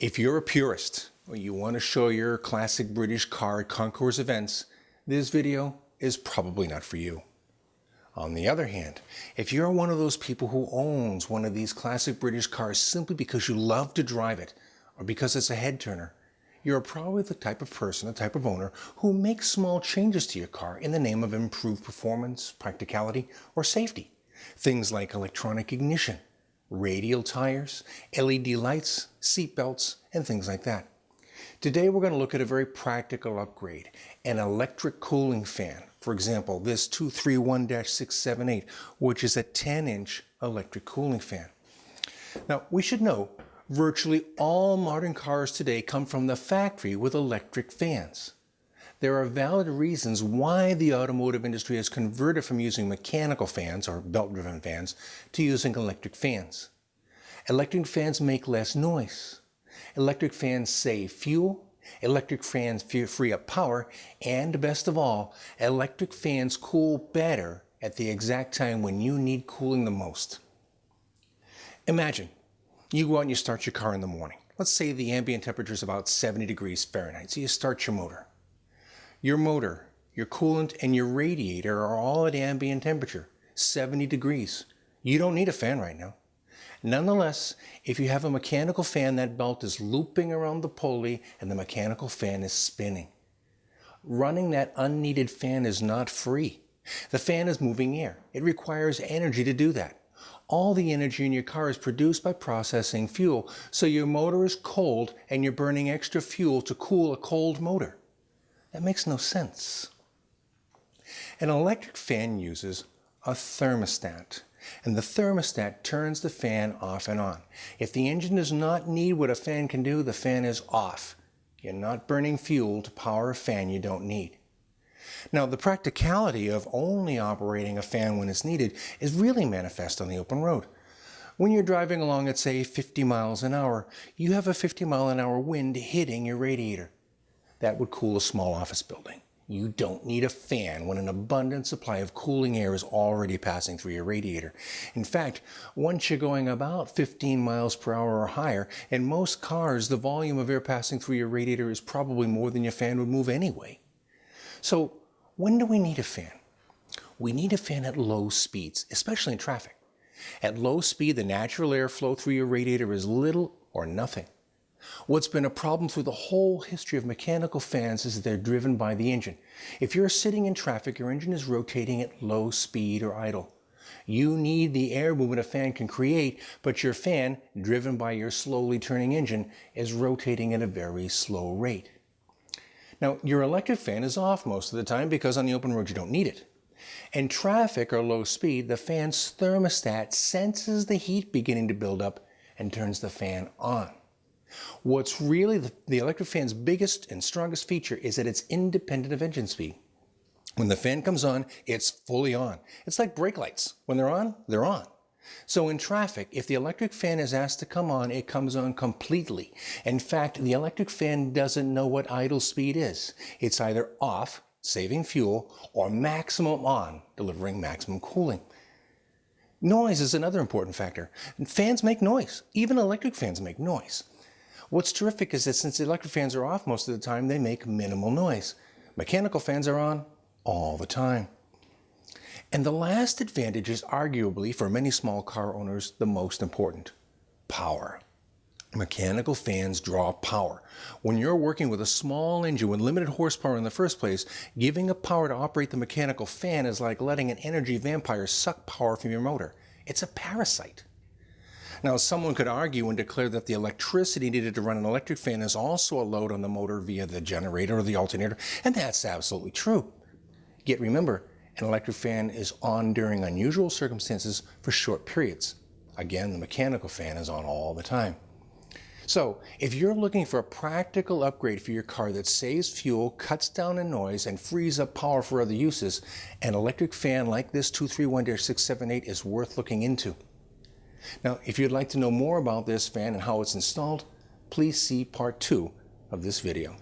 If you're a purist or you want to show your classic British car at concours events, this video is probably not for you. On the other hand, if you're one of those people who owns one of these classic British cars simply because you love to drive it or because it's a head turner, you're probably the type of person, the type of owner who makes small changes to your car in the name of improved performance, practicality, or safety. Things like electronic ignition, radial tires, LED lights, seat belts, and things like that. Today we're going to look at a very practical upgrade, an electric cooling fan. For example, this 231-678, which is a 10-inch electric cooling fan. Now, we should know, virtually all modern cars today come from the factory with electric fans. There are valid reasons why the automotive industry has converted from using mechanical fans or belt-driven fans to using electric fans. Electric fans make less noise. Electric fans save fuel. Electric fans free up power. And best of all, electric fans cool better at the exact time when you need cooling the most. Imagine you go out and you start your car in the morning. Let's say the ambient temperature is about 70 degrees Fahrenheit, so you start your motor. Your motor, your coolant, and your radiator are all at ambient temperature, 70 degrees. You don't need a fan right now. Nonetheless, if you have a mechanical fan, that belt is looping around the pulley and the mechanical fan is spinning. Running that unneeded fan is not free. The fan is moving air. It requires energy to do that. All the energy in your car is produced by processing fuel, so your motor is cold and you're burning extra fuel to cool a cold motor. That makes no sense. An electric fan uses a thermostat, and the thermostat turns the fan off and on. If the engine does not need what a fan can do, the fan is off. You're not burning fuel to power a fan you don't need. Now, the practicality of only operating a fan when it's needed is really manifest on the open road. When you're driving along at, say, 50 miles an hour, you have a 50-mile-an-hour wind hitting your radiator. That would cool a small office building. You don't need a fan when an abundant supply of cooling air is already passing through your radiator. In fact, once you're going about 15 miles per hour or higher, in most cars, the volume of air passing through your radiator is probably more than your fan would move anyway. So, when do we need a fan? We need a fan at low speeds, especially in traffic. At low speed, the natural airflow through your radiator is little or nothing. What's been a problem through the whole history of mechanical fans is that they're driven by the engine. If you're sitting in traffic, your engine is rotating at low speed or idle. You need the air movement a fan can create, but your fan, driven by your slowly turning engine, is rotating at a very slow rate. Now, your electric fan is off most of the time because on the open road you don't need it. In traffic or low speed, the fan's thermostat senses the heat beginning to build up and turns the fan on. What's really the electric fan's biggest and strongest feature is that it's independent of engine speed. When the fan comes on, it's fully on. It's like brake lights. When they're on, they're on. So in traffic, if the electric fan is asked to come on, it comes on completely. In fact, the electric fan doesn't know what idle speed is. It's either off, saving fuel, or maximum on, delivering maximum cooling. Noise is another important factor. Fans make noise. Even electric fans make noise. What's terrific is that since the electric fans are off most of the time, they make minimal noise. Mechanical fans are on all the time. And the last advantage is arguably, for many small car owners, the most important: power. Mechanical fans draw power. When you're working with a small engine with limited horsepower in the first place, giving up power to operate the mechanical fan is like letting an energy vampire suck power from your motor. It's a parasite. Now, someone could argue and declare that the electricity needed to run an electric fan is also a load on the motor via the generator or the alternator, and that's absolutely true. Yet remember, an electric fan is on during unusual circumstances for short periods. Again, the mechanical fan is on all the time. So, if you're looking for a practical upgrade for your car that saves fuel, cuts down on noise, and frees up power for other uses, an electric fan like this 231-678 is worth looking into. Now, if you'd like to know more about this fan and how it's installed, please see part 2 of this video.